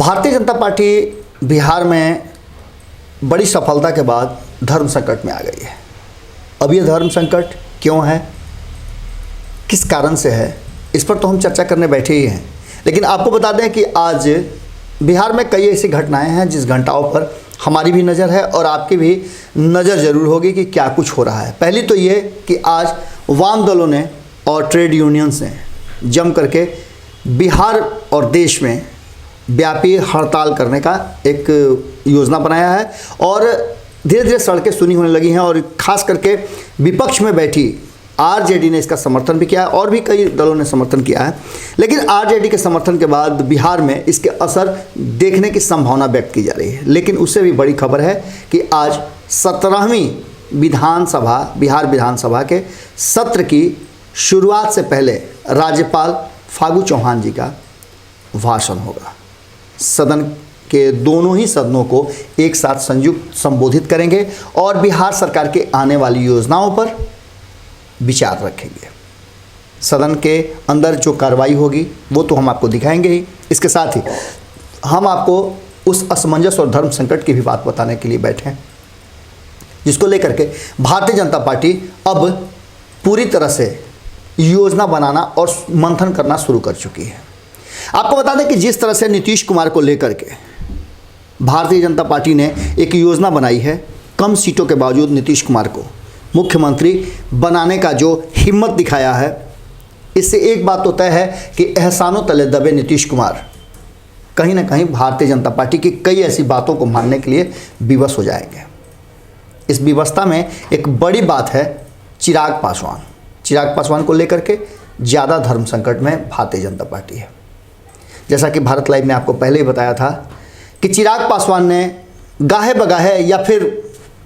Bharatiya Janata party Bihar में बड़ी सफलता के बाद धर्म संकट में आ गई है। अब ये धर्म संकट क्यों है, किस कारण से है, इस पर तो हम चर्चा करने बैठे ही हैं। लेकिन आपको बता दें कि आज बिहार में कई ऐसी घटनाएं हैं जिस घटनाओं पर हमारी भी नज़र है और आपकी भी नज़र ज़रूर होगी कि क्या कुछ हो रहा है। पहली तो ये कि आज वाम दलों ने और ट्रेड यूनियंस ने जम करके बिहार और देश में व्यापी हड़ताल करने का एक योजना बनाया है और धीरे धीरे सड़कें सुनी होने लगी हैं और ख़ास करके विपक्ष में बैठी आरजेडी ने इसका समर्थन भी किया है और भी कई दलों ने समर्थन किया है। लेकिन आरजेडी के समर्थन के बाद बिहार में इसके असर देखने की संभावना व्यक्त की जा रही है। लेकिन उससे भी बड़ी खबर है कि आज 17वीं विधानसभा बिहार विधानसभा के सत्र की शुरुआत से पहले राज्यपाल फागू चौहान जी का भाषण होगा। सदन के दोनों ही सदनों को एक साथ संयुक्त संबोधित करेंगे और बिहार सरकार के आने वाली योजनाओं पर विचार रखेंगे। सदन के अंदर जो कार्रवाई होगी वो तो हम आपको दिखाएंगे ही, इसके साथ ही हम आपको उस असमंजस और धर्म संकट की भी बात बताने के लिए बैठे हैं जिसको लेकर के भारतीय जनता पार्टी अब पूरी तरह से योजना बनाना और मंथन करना शुरू कर चुकी है। आपको बता दें कि जिस तरह से नीतीश कुमार को लेकर के भारतीय जनता पार्टी ने एक योजना बनाई है, कम सीटों के बावजूद नीतीश कुमार को मुख्यमंत्री बनाने का जो हिम्मत दिखाया है, इससे एक बात तो तय है कि एहसानों तले दबे नीतीश कुमार कहीं ना कहीं भारतीय जनता पार्टी की कई ऐसी बातों को मानने के लिए विवश हो जाएंगे। इस विवशता में एक बड़ी बात है चिराग पासवान को लेकर के ज़्यादा धर्म संकट में भारतीय जनता पार्टी है। जैसा कि भारत लाइव ने आपको पहले ही बताया था कि चिराग पासवान ने गाहे बगाहे या फिर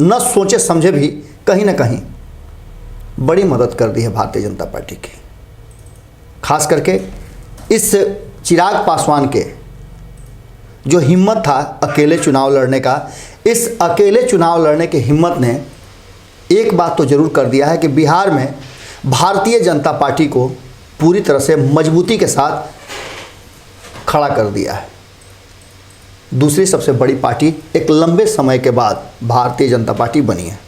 न सोचे समझे भी कहीं ना कहीं बड़ी मदद कर दी है भारतीय जनता पार्टी की। खास करके इस चिराग पासवान के जो हिम्मत था अकेले चुनाव लड़ने का, इस अकेले चुनाव लड़ने की हिम्मत ने एक बात तो ज़रूर कर दिया है कि बिहार में भारतीय जनता पार्टी को पूरी तरह से मजबूती के साथ खड़ा कर दिया है। दूसरी सबसे बड़ी पार्टी एक लंबे समय के बाद भारतीय जनता पार्टी बनी है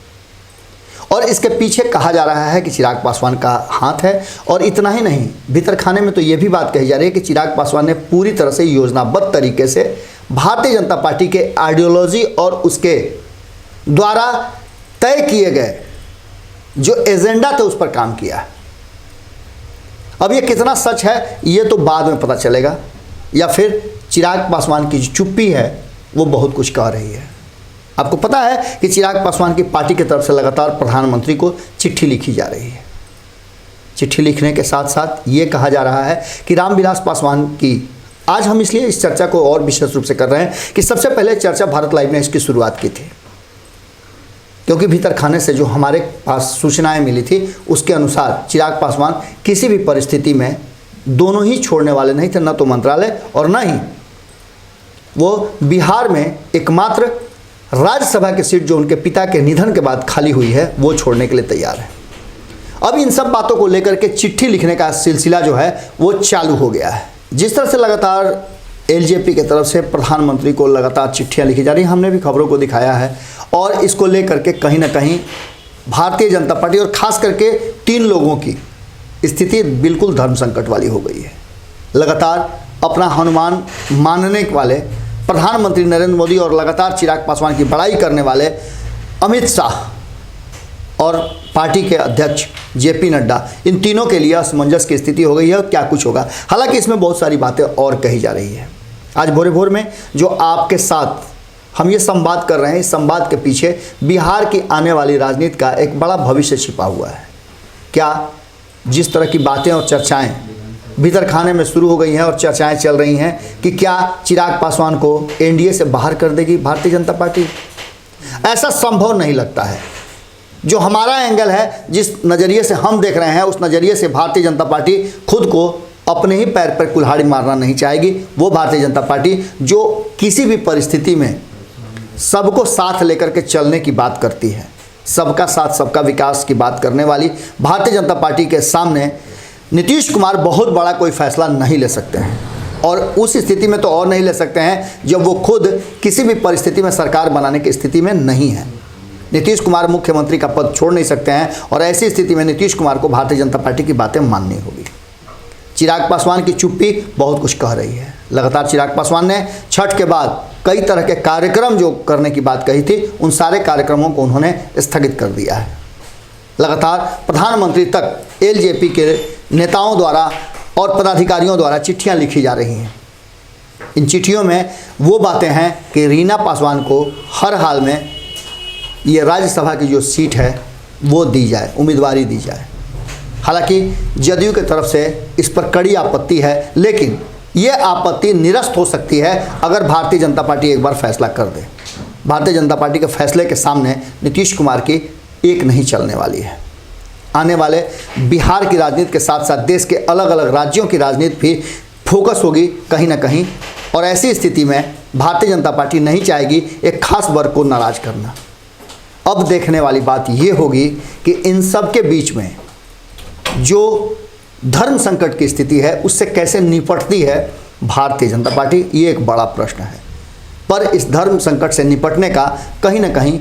और इसके पीछे कहा जा रहा है कि चिराग पासवान का हाथ है। और इतना ही नहीं, भीतर खाने में तो ये भी बात कही जा रही है कि चिराग पासवान ने पूरी तरह से योजनाबद्ध तरीके से भारतीय जनता पार्टी के आइडियोलॉजी और उसके द्वारा तय किए गए जो एजेंडा थे उस पर काम किया है। अब ये कितना सच है ये तो बाद में पता चलेगा, या फिर चिराग पासवान की जो चुप्पी है वो बहुत कुछ कह रही है। आपको पता है कि चिराग पासवान की पार्टी की तरफ से लगातार प्रधानमंत्री को चिट्ठी लिखी जा रही है। चिट्ठी लिखने के साथ साथ ये कहा जा रहा है कि रामविलास पासवान की, आज हम इसलिए इस चर्चा को और विशेष रूप से कर रहे हैं कि सबसे पहले चर्चा भारत लाइव ने इसकी शुरुआत की थी, क्योंकि भीतर खाने से जो हमारे पास सूचनाएं मिली थी उसके अनुसार चिराग पासवान किसी भी परिस्थिति में दोनों ही छोड़ने वाले नहीं थे, न तो मंत्रालय और न ही वो बिहार में एकमात्र राज्यसभा की सीट जो उनके पिता के निधन के बाद खाली हुई है वो छोड़ने के लिए तैयार है। अब इन सब बातों को लेकर के चिट्ठी लिखने का सिलसिला जो है वो चालू हो गया है। जिस तरह से लगातार एलजेपी की तरफ से प्रधानमंत्री को लगातार चिट्ठियां लिखी जा रही हैं, हमने भी खबरों को दिखाया है और इसको लेकर के कहीं ना कहीं भारतीय जनता पार्टी और ख़ास करके 3 लोगों की स्थिति बिल्कुल धर्म संकट वाली हो गई है। लगातार अपना हनुमान मानने वाले प्रधानमंत्री नरेंद्र मोदी और लगातार चिराग पासवान की बड़ाई करने वाले अमित शाह और पार्टी के अध्यक्ष जेपी नड्डा, इन तीनों के लिए असमंजस की स्थिति हो गई है। क्या कुछ होगा, हालांकि इसमें बहुत सारी बातें और कही जा रही है। आज भोरे भोर में जो आपके साथ हम ये संवाद कर रहे हैं, इस संवाद के पीछे बिहार की आने वाली राजनीति का एक बड़ा भविष्य छिपा हुआ है। क्या जिस तरह की बातें और चर्चाएं भीतर खाने में शुरू हो गई हैं और चर्चाएं चल रही हैं कि क्या चिराग पासवान को एनडीए से बाहर कर देगी भारतीय जनता पार्टी, ऐसा संभव नहीं लगता है। जो हमारा एंगल है, जिस नज़रिए से हम देख रहे हैं, उस नज़रिए से भारतीय जनता पार्टी खुद को अपने ही पैर पर कुल्हाड़ी मारना नहीं चाहेगी। वो भारतीय जनता पार्टी जो किसी भी परिस्थिति में सबको साथ लेकर के चलने की बात करती है, सबका साथ सबका विकास की बात करने वाली भारतीय जनता पार्टी के सामने नीतीश कुमार बहुत बड़ा कोई फैसला नहीं ले सकते हैं। और उस स्थिति में तो और नहीं ले सकते हैं जब वो खुद किसी भी परिस्थिति में सरकार बनाने की स्थिति में नहीं है। नीतीश कुमार मुख्यमंत्री का पद छोड़ नहीं सकते हैं और ऐसी स्थिति में नीतीश कुमार को भारतीय जनता पार्टी की बातें माननी होगी। चिराग पासवान की चुप्पी बहुत कुछ कह रही है। लगातार चिराग पासवान ने छठ के बाद कई तरह के कार्यक्रम जो करने की बात कही थी, उन सारे कार्यक्रमों को उन्होंने स्थगित कर दिया है। लगातार प्रधानमंत्री तक एलजेपी के नेताओं द्वारा और पदाधिकारियों द्वारा चिट्ठियां लिखी जा रही हैं। इन चिट्ठियों में वो बातें हैं कि रीना पासवान को हर हाल में ये राज्यसभा की जो सीट है वो दी जाए, उम्मीदवारी दी जाए। हालांकि जदयू की तरफ से इस पर कड़ी आपत्ति है, लेकिन ये आपत्ति निरस्त हो सकती है अगर भारतीय जनता पार्टी एक बार फैसला कर दे। भारतीय जनता पार्टी के फैसले के सामने नीतीश कुमार की एक नहीं चलने वाली है। आने वाले बिहार की राजनीति के साथ साथ देश के अलग अलग राज्यों की राजनीति भी फोकस होगी कहीं ना कहीं, और ऐसी स्थिति में भारतीय जनता पार्टी नहीं चाहेगी एक खास वर्ग को नाराज करना। अब देखने वाली बात ये होगी कि इन सब के बीच में जो धर्म संकट की स्थिति है उससे कैसे निपटती है भारतीय जनता पार्टी, ये एक बड़ा प्रश्न है। पर इस धर्म संकट से निपटने का कहीं ना कहीं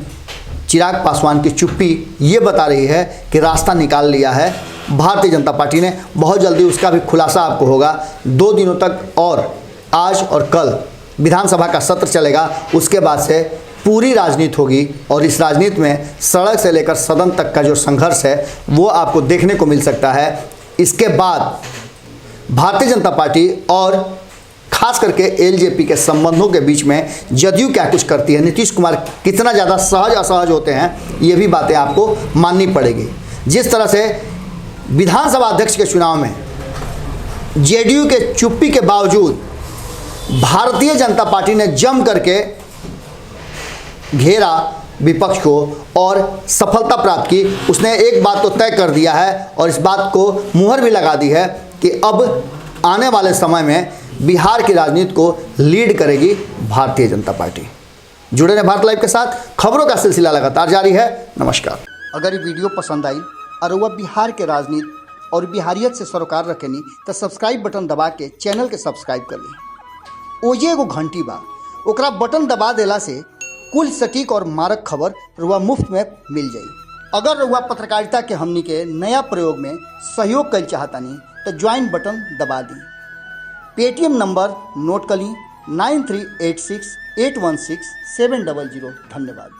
चिराग पासवान की चुप्पी ये बता रही है कि रास्ता निकाल लिया है भारतीय जनता पार्टी ने। बहुत जल्दी उसका भी खुलासा आपको होगा। 2 दिनों तक और आज और कल विधानसभा का सत्र चलेगा, उसके बाद से पूरी राजनीति होगी और इस राजनीति में सड़क से लेकर सदन तक का जो संघर्ष है वो आपको देखने को मिल सकता है। इसके बाद भारतीय जनता पार्टी और खास करके एलजेपी के संबंधों के बीच में जदयू क्या कुछ करती है, नीतीश कुमार कितना ज़्यादा सहज असहज होते हैं, ये भी बातें आपको माननी पड़ेगी। जिस तरह से विधानसभा अध्यक्ष के चुनाव में जेडीयू के चुप्पी के बावजूद भारतीय जनता पार्टी ने जम करके घेरा विपक्ष को और सफलता प्राप्त की, उसने एक बात तो तय कर दिया है और इस बात को मुहर भी लगा दी है कि अब आने वाले समय में बिहार की राजनीति को लीड करेगी भारतीय जनता पार्टी। जुड़े रहे भारत लाइव के साथ, खबरों का सिलसिला लगातार जारी है। नमस्कार। अगर ये वीडियो पसंद आई और वह बिहार के राजनीति और बिहारियत से सरोकार रखेनी तो सब्सक्राइब बटन दबा के चैनल के सब्सक्राइब कर ली। ओजे एगो घंटी बा, ओकरा बटन दबा देला से कुल सटीक और मारक खबर रुआ मुफ्त में मिल जाई। अगर रुआ पत्रकारिता के हमनी के नया प्रयोग में सहयोग कर चाहतानी तो ज्वाइन बटन दबा दी। पेटीएम नंबर नोट कर ली 9386816700। धन्यवाद।